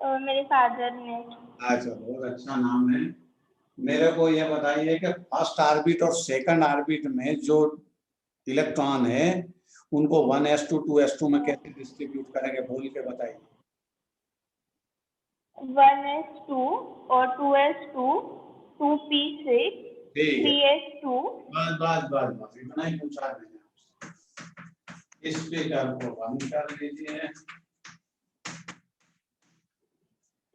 और मेरे फादर ने। अच्छा, बहुत अच्छा नाम है। मेरे को ये बताइए कि फर्स्ट ऑर्बिट और सेकंड ऑर्बिट में जो इलेक्ट्रॉन है उनको 1s2 2s2 में कैसे डिस्ट्रीब्यूट करेंगे, बोल के बताइए। 1s2 और 2s2 2p6 ठीक है, 3s2। बस बस बस बस इतना ही पूछा मैंने आपसे। स्पीकर को बंद कर लीजिए।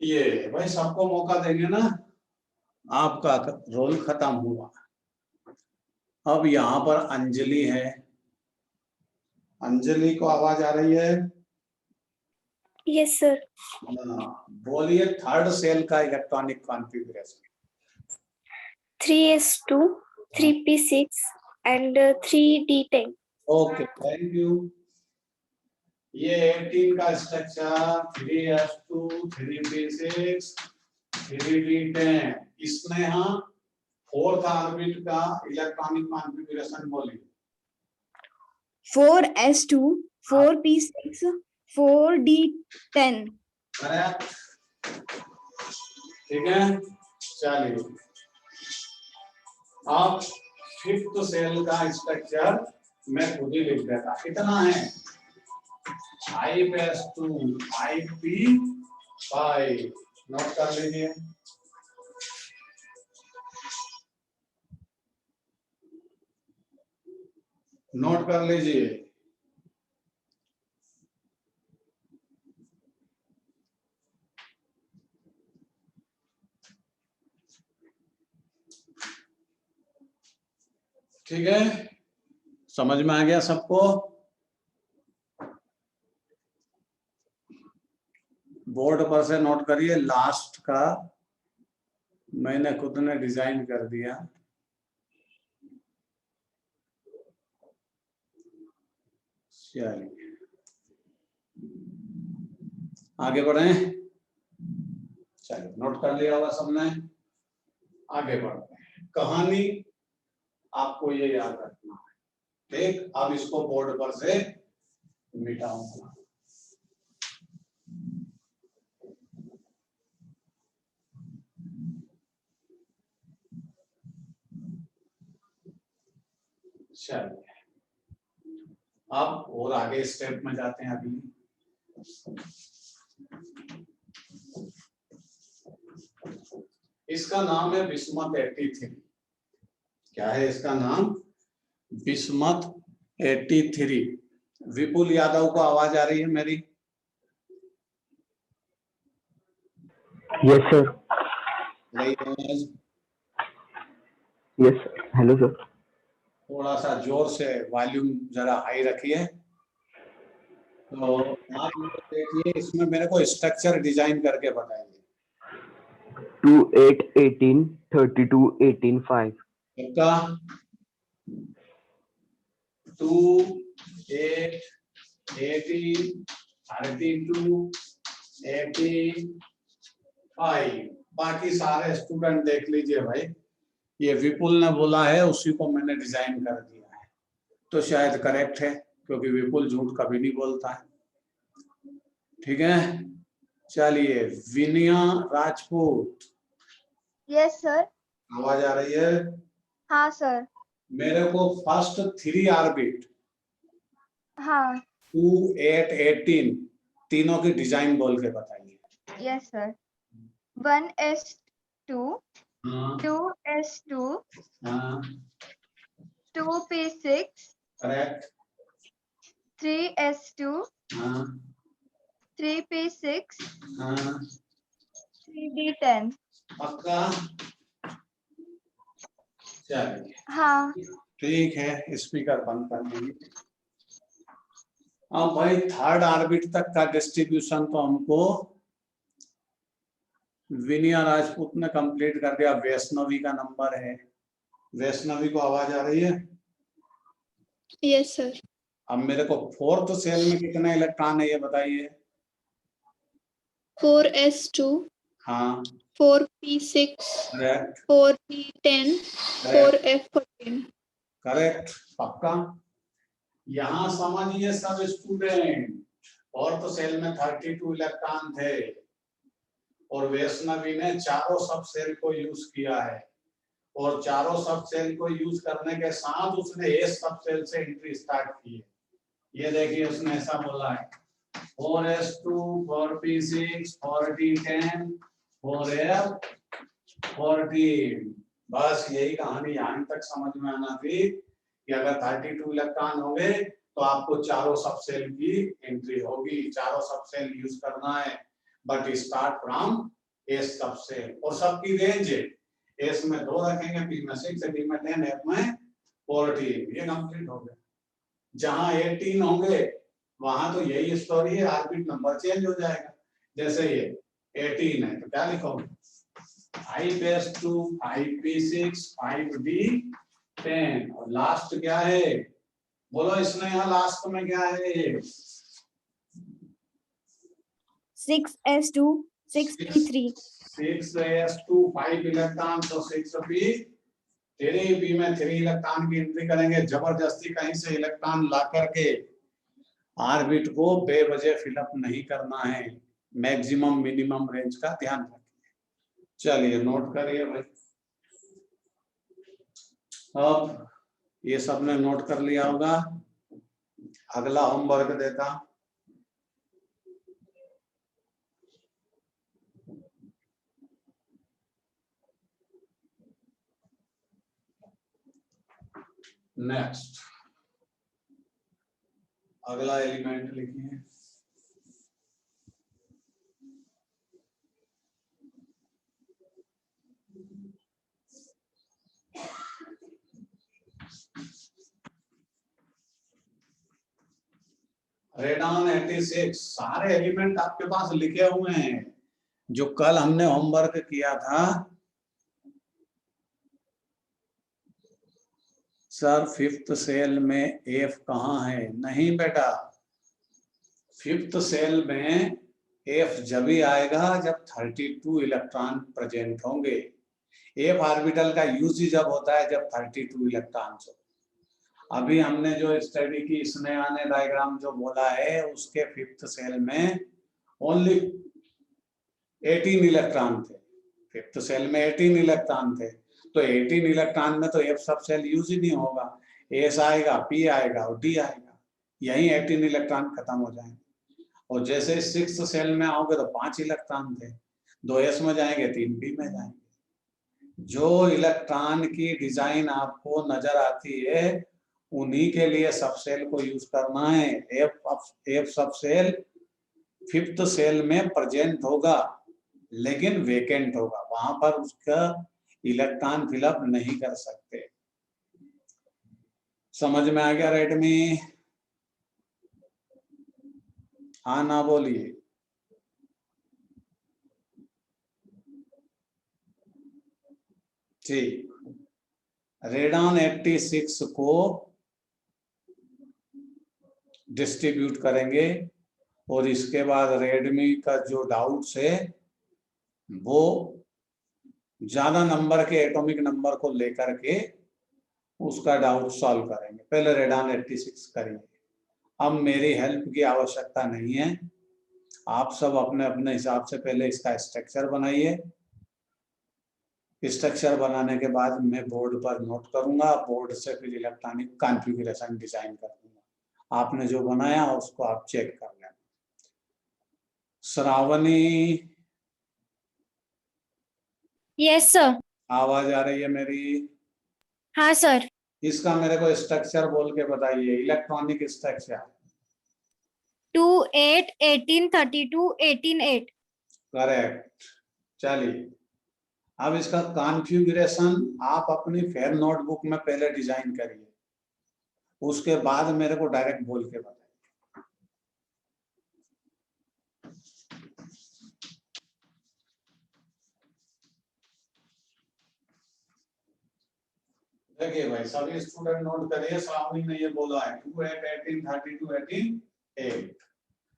ये भाई सबको मौका देंगे ना, आपका रोल खत्म हुआ। अब यहाँ पर अंजलि है, अंजलि को आवाज आ रही है? Yes sir. बोलिए थर्ड सेल का electronic configuration. 3s2 3p6 and 3d10। Okay, thank you. ये 18 का स्ट्रक्चर 3s2 3p6 3d10, इसमें यहाँ फोर्थ ऑर्बिट का इलेक्ट्रॉनिक कॉन्फ़िगरेशन बोलिए। 4s2, 4p6, 4d10. करेक्ट, ठीक है। चलिए अब फिफ्थ सेल का स्ट्रक्चर मैं खुद ही लिख देता, कितना है 5s2 5p5, नोट कर लीजिए। नोट कर लीजिए। ठीक है, समझ में आ गया सबको? बोर्ड पर से नोट करिए, लास्ट का मैंने खुद ने डिजाइन कर दिया। चलिए आगे बढ़े। चलिए नोट कर लिया होगा सबने, आगे बढ़ते हैं। कहानी आपको ये याद रखना है, ठीक। अब इसको बोर्ड पर से मिटाऊंगा। चलिए अब और आगे स्टेप में जाते हैं। अभी इसका नाम है बिस्मथ 83। क्या है इसका नाम? बिस्मथ 83। विपुल यादव को आवाज आ रही है मेरी? Yes sir. नहीं, यस सर। Hello sir. थोड़ा सा जोर से वॉल्यूम जरा हाई रखिए। तो आप मुझे देखिए, इसमें मेरे को स्ट्रक्चर डिजाइन करके बताइए। 2 8 18 32 18 5। इसका 2 8 18 32 85। बाकी सारे स्टूडेंट देख लीजिए भाई, ये विपुल ने बोला है उसी को मैंने डिजाइन कर दिया है, तो शायद करेक्ट है, क्योंकि विपुल झूठ कभी नहीं बोलता है। ठीक है, चलिए विनया राजपूत, यस सर। आवाज आ रही है? हाँ सर। मेरे को फर्स्ट 3 ऑर्बिट हाँ 2 8 18 तीनों की डिजाइन बोल के बताइए। Yes sir. 1s2, हाँ 2s2, हाँ 2p6, करेक्ट, 3s2, हाँ 3p6, हाँ 3d10। पक्का? चलिए हाँ ठीक है, स्पीकर बंद कर दीजिए। अब भाई थर्ड ऑर्बिट तक का डिस्ट्रीब्यूशन तो हमको विनया राजपूत ने कंप्लीट कर दिया। वैष्णवी का नंबर है, वैष्णवी को आवाज आ रही है? Yes, sir. अब मेरे को फोर्थ सेल में कितने इलेक्ट्रॉन है ये बताइए। 4s2, हाँ 4p6, correct 4p10, 4f14. Correct, पक्का? यहाँ समझिए सब स्टूडेंट, फोर्थ सेल में 32 इलेक्ट्रॉन थे और वैष्णवी ने चारों सब सेल को यूज किया है, और चारों सब सेल को यूज करने के साथ उसने एस सब सेल से एंट्री स्टार्ट की है। ये देखिए उसने ऐसा बोला है 4s2 4p6 4d10 4f14। बस यही कहानी यहाँ तक समझ में आना थी कि अगर 32 इलेक्ट्रॉन होंगे तो आपको चारों सब सेल की एंट्री होगी, चारों सब सेल यूज करना है, बट स्टार्ट फ्रॉम एस सब सेल। और सबकी रेंज है, एस में 2 रखेंगे, पी में 6, डी में 10, एफ में 14। ये कंप्लीट हो गया। जहां 18 होंगे वहां तो यही स्टोरी है, ऑर्बिट नंबर चेंज हो जाएगा। जैसे ये 18 है तो क्या लिखोगे 5s2 5p6 5d10, और लास्ट क्या है बोलो इसमें, यहाँ लास्ट में क्या है ये 6s2, 6p3. 6s2 5 इलेक्ट्रॉन तो 6p 3p में 3 इलेक्ट्रॉन की एंट्री करेंगे, जबरदस्ती कहीं से इलेक्ट्रॉन ला करके ऑर्बिट को बेवजह फिलअप नहीं करना है, मैक्सिमम मिनिमम रेंज का ध्यान रखिए। चलिए नोट करिए भाई। अब ये सबने नोट कर लिया होगा। अगला होमवर्क देता, नेक्स्ट अगला एलिमेंट लिखिए। रेडॉन 86, सारे एलिमेंट आपके पास लिखे हुए हैं जो कल हमने होमवर्क किया था। सर फिफ्थ सेल में एफ कहाँ है? नहीं बेटा, फिफ्थ सेल में एफ जब ही आएगा जब 32 इलेक्ट्रॉन प्रेजेंट होंगे। एफ ऑर्बिटल का यूज ही जब होता है जब 32 इलेक्ट्रॉन हो। अभी हमने जो स्टडी की स्नेहा ने डायग्राम जो बोला है उसके फिफ्थ सेल में ओनली 18 इलेक्ट्रॉन थे। फिफ्थ सेल में 18 इलेक्ट्रॉन थे, तो 18 इलेक्ट्रॉन में तो एफ सब सेल यूज ही नहीं होगा। एस आएगा, पी आएगा और डी आएगा, यही 18 इलेक्ट्रॉन खत्म हो जाएंगे। और जैसे सिक्स्थ सेल में आओगे तो 5 इलेक्ट्रॉन थे, 2 एस में जाएंगे, 3 पी में जाएंगे। जो इलेक्ट्रॉन की डिजाइन आपको नजर आती है उन्हीं के लिए सब सेल को यूज करना है। एफ सब सेल फिफ्थ सेल में प्रेजेंट होगा लेकिन वेकेंट होगा, वहां पर उसका इलेक्ट्रॉन फिलअप नहीं कर सकते। समझ में आ गया रेडमी? हाँ ना बोलिए। ठीक, रेडॉन 86 को डिस्ट्रीब्यूट करेंगे और इसके बाद रेडमी का जो डाउट्स है वो ज्यादा नंबर के एटॉमिक नंबर को लेकर के उसका डाउट सॉल्व करेंगे। पहले रेडॉन 86 करेंगे। अब मेरी हेल्प की आवश्यकता नहीं है, आप सब अपने अपने हिसाब से पहले इसका स्ट्रक्चर बनाइए। स्ट्रक्चर बनाने के बाद मैं बोर्ड पर नोट करूंगा, बोर्ड से फिर इलेक्ट्रॉनिक कॉन्फ़िगरेशन डिजाइन कर दूंगा। आपने जो बनाया उसको आप चेक कर लेना। Shravani, yes sir. आवाज आ रही है मेरी? हाँ सर। इसका मेरे को स्ट्रक्चर बोल के बताइए, इलेक्ट्रॉनिक स्ट्रक्चर। 2 8 18 32 18 8। करेक्ट। चलिए अब इसका कॉन्फ़िगरेशन आप अपनी फेयर नोटबुक में पहले डिजाइन करिए, उसके बाद मेरे को डायरेक्ट बोल के बताइए। देखिए भाई सभी स्टूडेंट नोट करिए, श्रावणी ने ये बोला है 2 8 18 32 18 8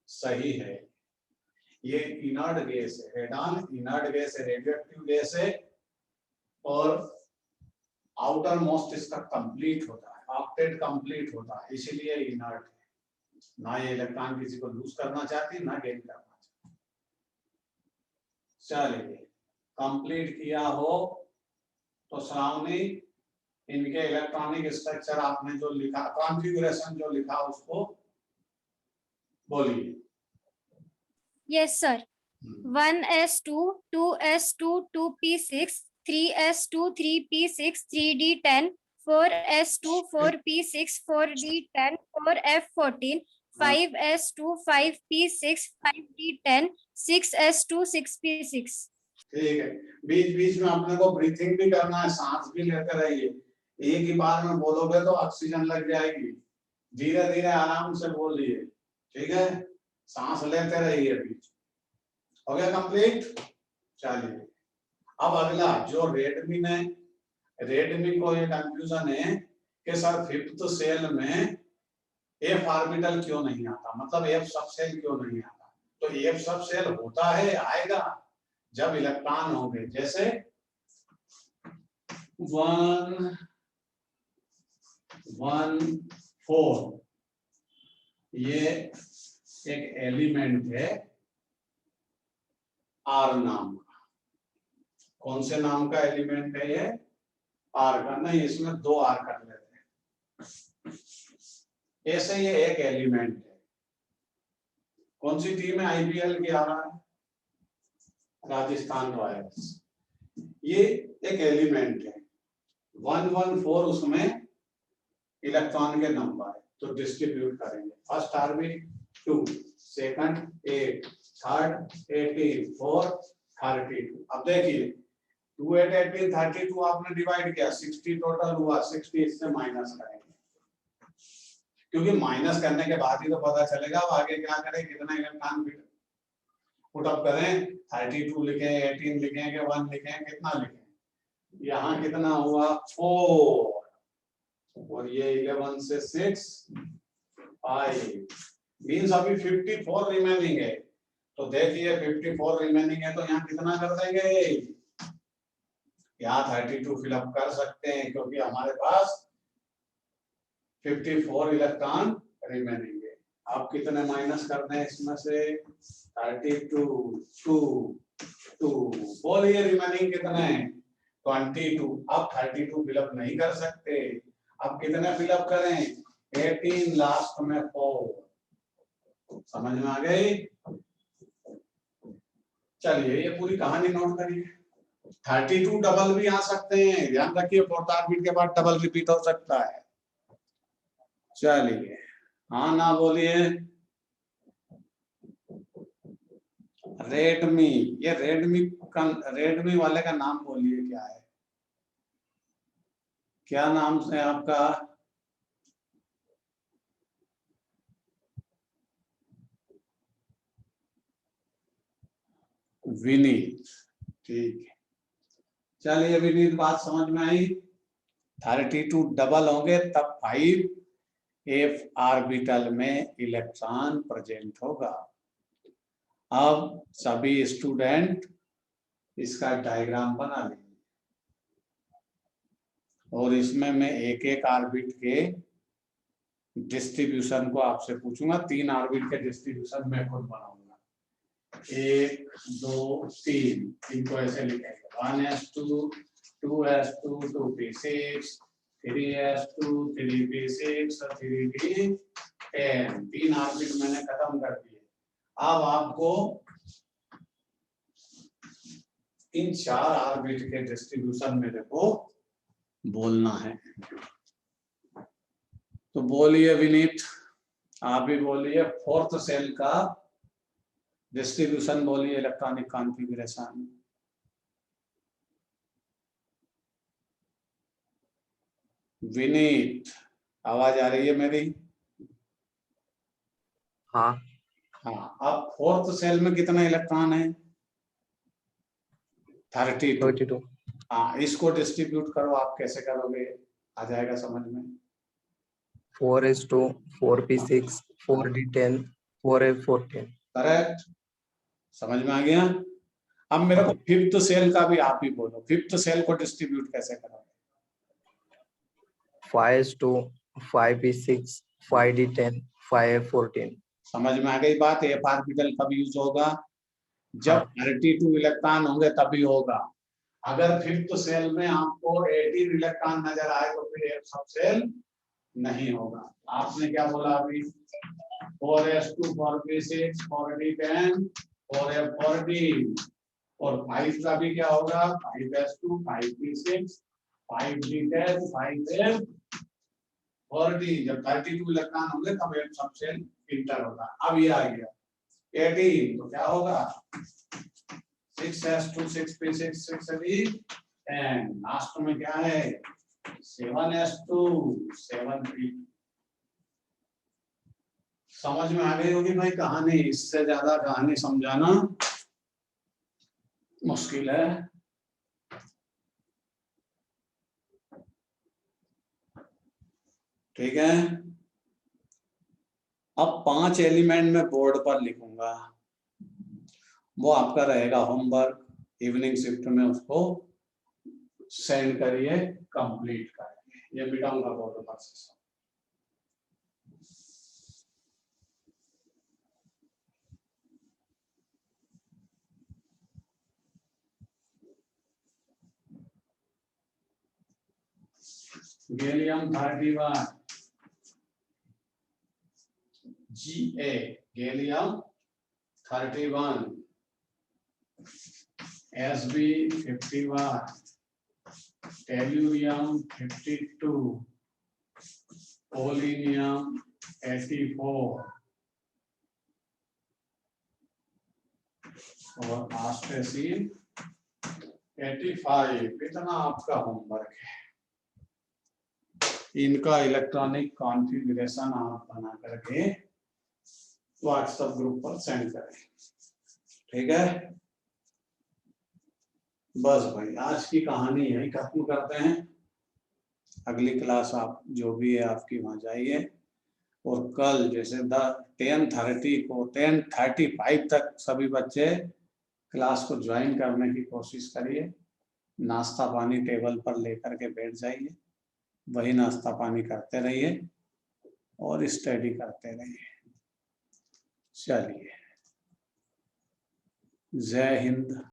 सही है। ये इनर्ट गैस है, रेडॉन इनर्ट गैस है, रेडियोएक्टिव गैस है और आउटर मोस्ट इसका कंप्लीट होता है, ऑक्टेट कंप्लीट होता है, इसीलिए इनर्ट है। ना ये इलेक्ट्रॉन किसी को लूज करना चाहती ना गेन करना चाहती। चलिए कंप्लीट किया हो तो श्रावणी इनके इलेक्ट्रॉनिक स्ट्रक्चर आपने जो लिखा, कॉन्फ़िगरेशन जो लिखा उसको बोलिए। Yes sir. 1s2 2s2 2p6 3s2 3p6 3d10 4s2 4p6 4d10 4f14 5s2 5p6 5d10 6s2 6p6। ठीक है, बीच बीच में अपने को ब्रीथिंग भी करना है, सांस भी लेते रहिए। एक ही बार में बोलोगे तो ऑक्सीजन लग जाएगी, धीरे धीरे आराम से बोलिए, ठीक है? सांस लेते रहिए बीच। हो गया कंप्लीट? चलिए अब अगला जो रेडमी को ये कंफ्यूजन है कि सर फिफ्थ सेल में एफ ऑर्बिटल क्यों नहीं आता, मतलब एफ सब सेल क्यों नहीं आता। तो एफ सब सेल होता है, आएगा जब इलेक्ट्रॉन होंगे। जैसे 1 1 4 ये एक एलिमेंट है आर नाम का। कौन से नाम का एलिमेंट है ये? आर का। नहीं, इसमें 2 आर कर लेते हैं। ऐसे ये एक एलिमेंट है। कौन सी टीम है आईपीएल की आ रहा है? राजस्थान रॉयल्स। ये एक एलिमेंट है। 114 उसमें इलेक्ट्रॉन के नंबर है, तो डिस्ट्रीब्यूट करेंगे। First orbit 2, second 8, third 18, fourth 32। अब देखिए 2 8 18 32 आपने डिवाइड किया, 60 टोटल हुआ। 60 इससे माइनस करेंगे, क्योंकि माइनस करने के बाद ही तो पता चलेगा अब आगे क्या करें, कितना इलेक्ट्रॉन पुट अप करें। 32 लिखें, 18 लिखें, 1 लिखें, कितना लिखें? यहाँ कितना हुआ 4, और ये 11 से 6 5 मीन्स अभी 54 रिमेनिंग है। तो देखिए 54 रिमेनिंग है, तो यहाँ कितना कर देंगे? यहाँ 32 फिलअप कर सकते हैं, क्योंकि हमारे पास 54 इलेक्ट्रॉन रिमेनिंग है। आप कितने माइनस कर दें इसमें से? 32 2 2। बोलिए रिमेनिंग कितने? 22। अब 32 फिलअप नहीं कर सकते, अब कितने फिलअप करें? 18 लास्ट में 4। समझ में आ गई? चलिए ये पूरी कहानी नोट करिए। 32 डबल भी आ सकते हैं, ध्यान रखिए। फोर्थ ऑर्बिट के बाद डबल रिपीट हो सकता है। चलिए हाँ ना बोलिए। रेडमी, ये रेडमी वाले का नाम बोलिए क्या है? क्या नाम है आपका? विनीत। ठीक है, चलिए विनीत बात समझ में आई। 32 डबल होंगे तब 5 एफ ऑर्बिटल में इलेक्ट्रॉन प्रेजेंट होगा। अब सभी स्टूडेंट इसका डायग्राम बना लेंगे, और इसमें मैं एक एक ऑर्बिट के डिस्ट्रीब्यूशन को आपसे पूछूंगा। 3 ऑर्बिट के डिस्ट्रीब्यूशन मैं खुद बनाऊंगा। 1 2 3, इनको ऐसे लिखेंगे। 1s2 2s2 2p6 3s2 3p6 3d10। 3 orbit मैंने खत्म कर दिए। अब आपको इन 4 ऑर्बिट के डिस्ट्रीब्यूशन मेरे को बोलना है। तो बोलिए विनीत, आप भी बोलिए। फोर्थ सेल का डिस्ट्रीब्यूशन बोलिए, इलेक्ट्रॉनिक कॉन्फ़िगरेशन। विनीत आवाज आ रही है मेरी? हाँ। हाँ, अब फोर्थ सेल में कितना इलेक्ट्रॉन है? 32। हाँ, इसको डिस्ट्रीब्यूट करो। आप कैसे करोगे? आ जाएगा समझ में। 4s2 4p6 4d10 4f14। Correct, समझ में आ गया। अब मेरे को फिफ्थ सेल का भी आप ही बोलो। फिफ्थ सेल को डिस्ट्रीब्यूट कैसे करोगे? 5s2 5p6 5d10 5f14। समझ में आ गई बात। एफ ऑर्बिटल कब यूज होगा? जब 32 इलेक्ट्रॉन होंगे तभी होगा। अगर फिफ्थ सेल में आपको 18 इलेक्ट्रॉन नजर आए तो फिर एफ सब सेल नहीं होगा। आपने क्या बोला अभी? 4s2 4p6 4d10 4f14, और 5 का भी क्या होगा? 5s2 5p6 5d10 5f14। जब 32 इलेक्ट्रॉन होंगे तब एफ सब सेल इंटर होगा। अब ये आ गया 18, तो क्या होगा? 6s2 6p6 6d10। लास्ट में क्या है? 7s2 7p। समझ में आ गई होगी भाई कहानी। इससे ज्यादा कहानी समझाना मुश्किल है। ठीक है, अब 5 एलिमेंट में बोर्ड पर लिखूंगा, वो आपका रहेगा होमवर्क। इवनिंग शिफ्ट में उसको सेंड करिए, कंप्लीट करिए। ये मिटाऊंगा बहुत process. Gallium 31 Ga, gallium 31, Sb 51, tellurium 52, polonium 84 और आस्ट्रेसीन 85। इतना आपका होमवर्क है। इनका इलेक्ट्रॉनिक कॉन्फ़िगरेशन आप बना करके व्हाट्सएप ग्रुप पर सेंड करें। ठीक है, बस भाई आज की कहानी यही खत्म करते हैं। अगली क्लास आप जो भी है आपकी वहां जाइए, और कल जैसे 10:30 को 10:35 तक सभी बच्चे क्लास को ज्वाइन करने की कोशिश करिए। नाश्ता पानी टेबल पर लेकर के बैठ जाइए, वही नाश्ता पानी करते रहिए और स्टडी करते रहिए। चलिए, जय हिंद।